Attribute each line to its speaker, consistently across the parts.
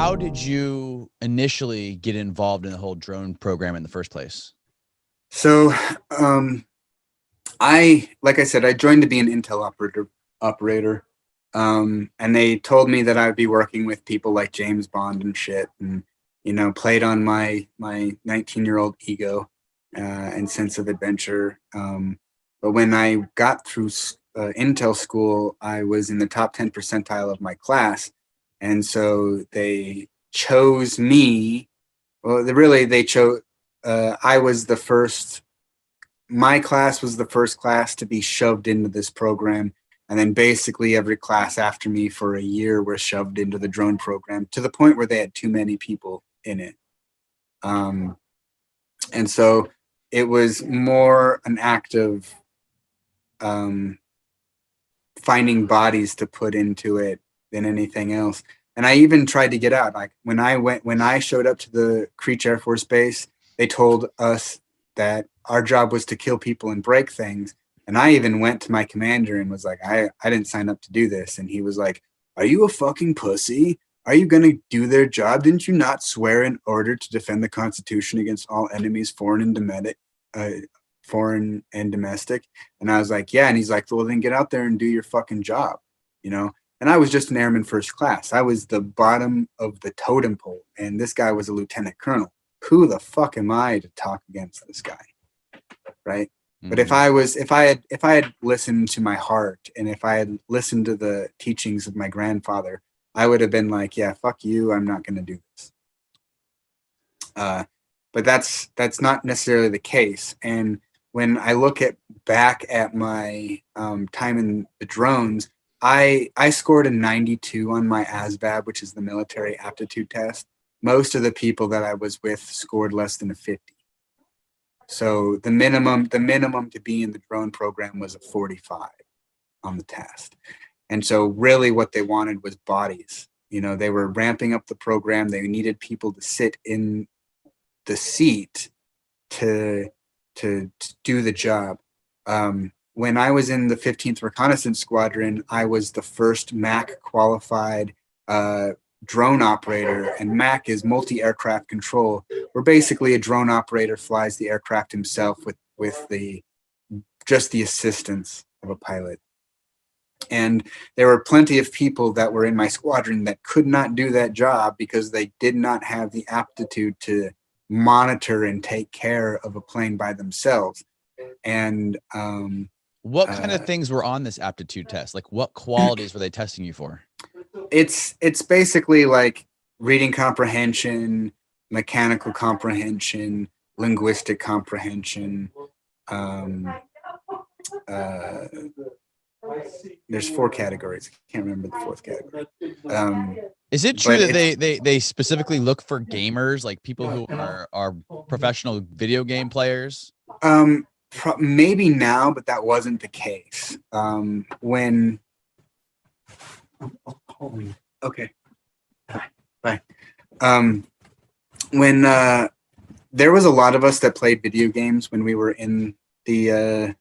Speaker 1: how did you initially get involved in the whole drone program in the first place?
Speaker 2: So, like I said, I joined to be an Intel operator. And they told me that I would be working with people like James Bond and shit, and played on my 19-year-old ego and sense of adventure. But when I got through Intel school, I was in the top 10 percentile of my class, and so they chose me. Well, they chose. I was the first. My class was the first class to be shoved into this program, and then basically every class after me for a year were shoved into the drone program to the point where they had too many people in it. Um, and so it was more an act of um, finding bodies to put into it than anything else. And I even tried to get out. Like when I showed up to the Creech Air Force Base, they told us that our job was to kill people and break things. And I even went to my commander and was like, I didn't sign up to do this. And he was like, are you a fucking pussy? Are you going to do their job? Didn't you not swear in order to defend the Constitution against all enemies, foreign and domestic? And I was like, yeah. And he's like, well, then get out there and do your fucking job, you know? And I was just an airman first class. I was the bottom of the totem pole. And this guy was a lieutenant colonel. Who the fuck am I to talk against this guy? Right. But if I had listened to my heart, and if I had listened to the teachings of my grandfather, I would have been like, yeah, fuck you. I'm not going to do this. But that's not necessarily the case. And when I look back at my time in the drones, I scored a 92 on my ASVAB, which is the military aptitude test. Most of the people that I was with scored less than a 50. So the minimum to be in the drone program was a 45 on the test. And so really what they wanted was bodies. They were ramping up the program. They needed people to sit in the seat to do the job. When I was in the 15th Reconnaissance Squadron, I was the first MAC qualified drone operator, and MAC is multi-aircraft control, where basically a drone operator flies the aircraft himself with just the assistance of a pilot. And there were plenty of people that were in my squadron that could not do that job because they did not have the aptitude to monitor and take care of a plane by themselves. And
Speaker 1: what kind of things were on this aptitude test? Like what qualities were they testing you for?
Speaker 2: It's basically like reading comprehension, mechanical comprehension, linguistic comprehension. There's 4 categories. I can't remember the 4th category.
Speaker 1: Is it true that they specifically look for gamers, like people who are professional video game players?
Speaker 2: Maybe now, but that wasn't the case. When okay, bye. When there was a lot of us that played video games when we were in the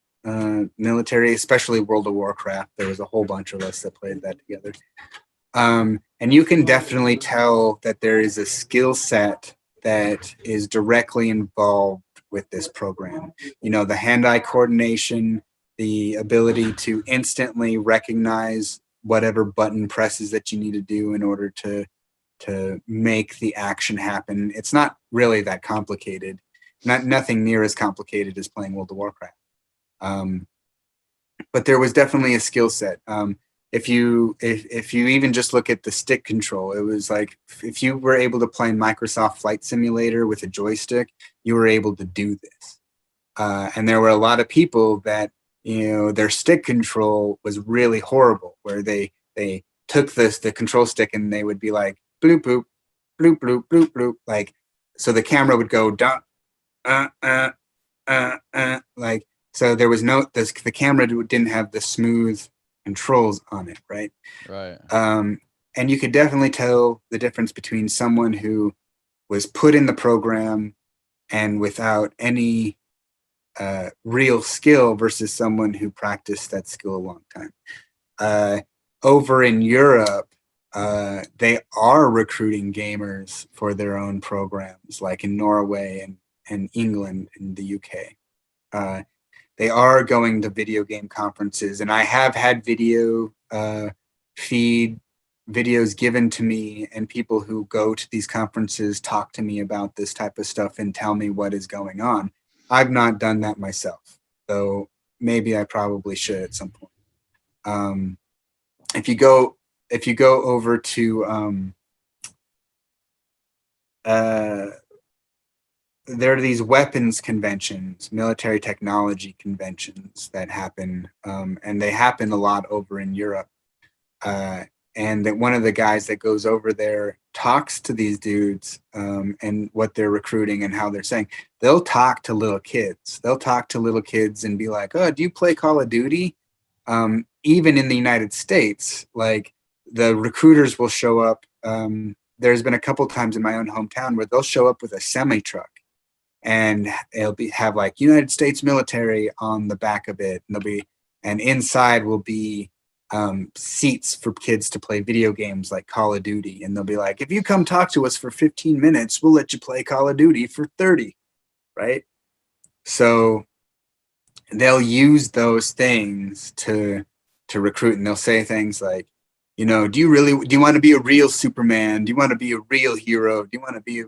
Speaker 2: military, especially World of Warcraft. There was a whole bunch of us that played that together. And you can definitely tell that there is a skill set that is directly involved with this program. The hand-eye coordination, the ability to instantly recognize whatever button presses that you need to do in order to make the action happen. It's not really that complicated. Nothing near as complicated as playing World of Warcraft. But there was definitely a skill set. If you even just look at the stick control, it was like if you were able to play Microsoft Flight Simulator with a joystick, you were able to do this. And there were a lot of people that their stick control was really horrible, where they took the control stick and they would be like bloop bloop bloop bloop bloop bloop, like so the camera would go down like, so there was the camera didn't have the smooth controls on it, right?
Speaker 1: Right.
Speaker 2: And you could definitely tell the difference between someone who was put in the program and without any real skill versus someone who practiced that skill a long time. Over in Europe, they are recruiting gamers for their own programs, like in Norway and England and the UK. They are going to video game conferences, and I have had video feed videos given to me, and people who go to these conferences talk to me about this type of stuff and tell me what is going on. I've not done that myself, though maybe I probably should at some point. If you go over to there are these weapons conventions, military technology conventions that happen, and they happen a lot over in Europe. And that one of the guys that goes over there talks to these dudes and what they're recruiting and how they're saying. They'll talk to little kids. They'll talk to little kids and be like, "Oh, do you play Call of Duty?" Even in the United States, like the recruiters will show up. There's been a couple times in my own hometown where they'll show up with a semi truck, and it'll have like United States military on the back of it, and inside will be seats for kids to play video games like Call of Duty, and they'll be like, if you come talk to us for 15 minutes, we'll let you play Call of Duty for 30, right? So they'll use those things to recruit, and they'll say things like, do you want to be a real Superman? Do you want to be a real hero? Do you want to be,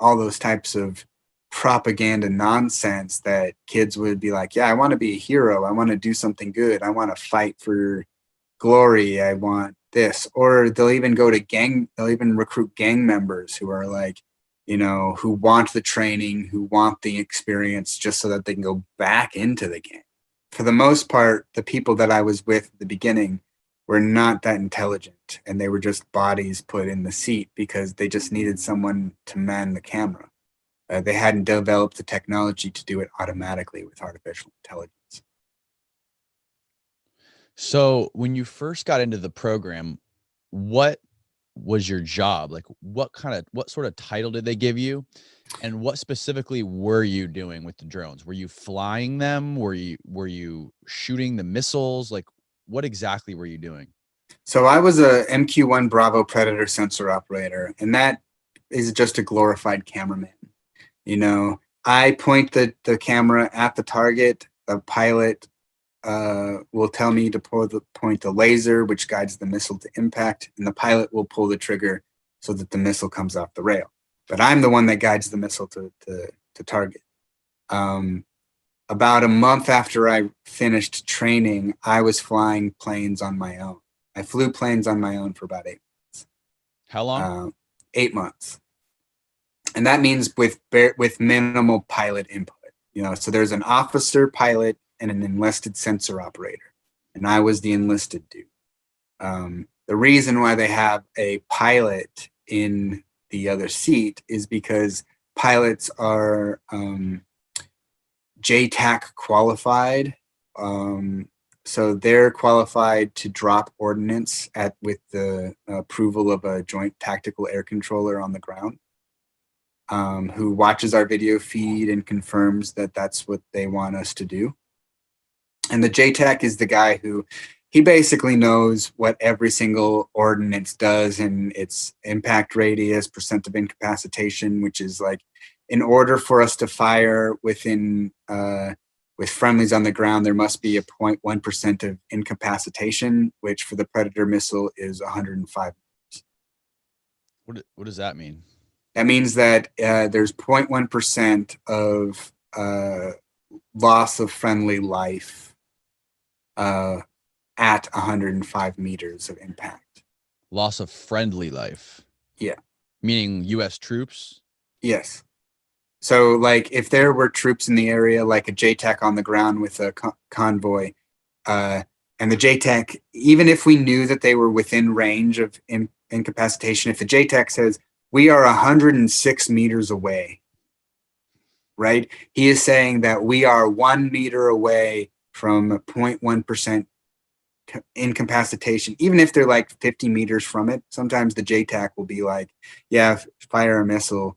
Speaker 2: all those types of propaganda nonsense that kids would be like, yeah, I want to be a hero. I want to do something good. I want to fight for glory. I want this. Or they'll even recruit gang members who are like, who want the training, who want the experience just so that they can go back into the game. For the most part, the people that I was with at the beginning were not that intelligent, and they were just bodies put in the seat because they just needed someone to man the camera. They hadn't developed the technology to do it automatically with artificial intelligence.
Speaker 1: So when you first got into the program, what was your job? Like what sort of title did they give you? And what specifically were you doing with the drones? Were you flying them? Were you shooting the missiles? Like what exactly were you doing?
Speaker 2: So I was a MQ-1 Bravo Predator sensor operator, and that is just a glorified cameraman. I point the camera at the target. The pilot will tell me to point the laser, which guides the missile to impact, and the pilot will pull the trigger so that the missile comes off the rail. But I'm the one that guides the missile to target. About a month after I finished training, I was flying planes on my own. I flew planes on my own for about 8 months.
Speaker 1: How long?
Speaker 2: 8 months. And that means with minimal pilot input. So there's an officer pilot and an enlisted sensor operator, and I was the enlisted dude. The reason why they have a pilot in the other seat is because pilots are JTAC qualified, so they're qualified to drop ordnance with the approval of a joint tactical air controller on the ground. Who watches our video feed and confirms that that's what they want us to do. And the JTAC is the guy he basically knows what every single ordnance does and its impact radius, percent of incapacitation, which is like, in order for us to fire with friendlies on the ground, there must be a 0.1% of incapacitation, which for the Predator missile is 105.
Speaker 1: What does that mean?
Speaker 2: That means that there's 0.1% of loss of friendly life at 105 meters of impact.
Speaker 1: Loss of friendly life?
Speaker 2: Yeah.
Speaker 1: Meaning U.S. troops?
Speaker 2: Yes. So, like, if there were troops in the area, like a JTAC on the ground with a convoy, and the JTAC, even if we knew that they were within range of incapacitation, if the JTAC says, we are 106 meters away, right? He is saying that we are 1 meter away from 0.1% incapacitation. Even if they're like 50 meters from it, sometimes the JTAC will be like, yeah, fire a missile,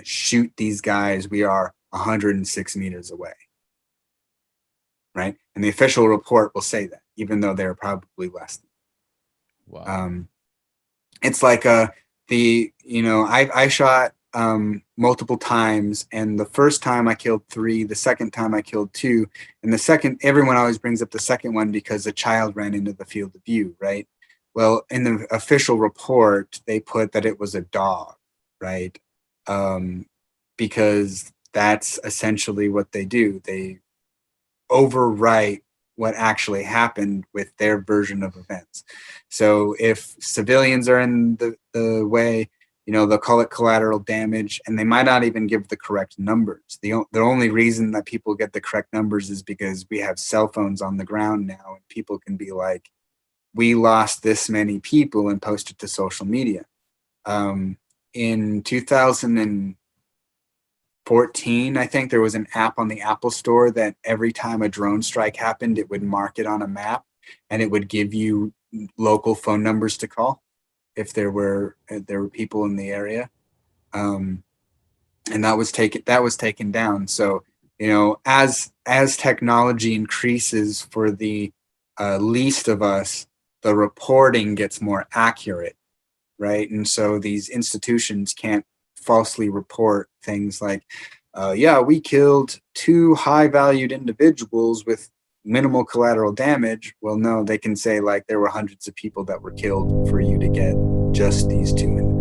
Speaker 2: shoot these guys. We are 106 meters away, right? And the official report will say that, even though they're probably less.
Speaker 1: Wow.
Speaker 2: Um, it's like I shot multiple times, and the first time I killed 3, the second time I killed 2, and the second, everyone always brings up the second one because a child ran into the field of view, right? Well, in the official report, they put that it was a dog, right? um, because that's essentially what they do. They overwrite what actually happened with their version of events. So if civilians are in the way, they'll call it collateral damage, and they might not even give the correct numbers. The only reason that people get the correct numbers is because we have cell phones on the ground now, and people can be like, we lost this many people, and post it to social media. In 2014, I think, there was an app on the Apple Store that every time a drone strike happened, it would mark it on a map, and it would give you local phone numbers to call if there were people in the area. Um, and that was taken down. So, as technology increases for the least of us, the reporting gets more accurate, right? And so these institutions can't falsely report things like, yeah, we killed 2 high valued individuals with minimal collateral damage. Well, no, they can say like there were hundreds of people that were killed for you to get just these 2 individuals.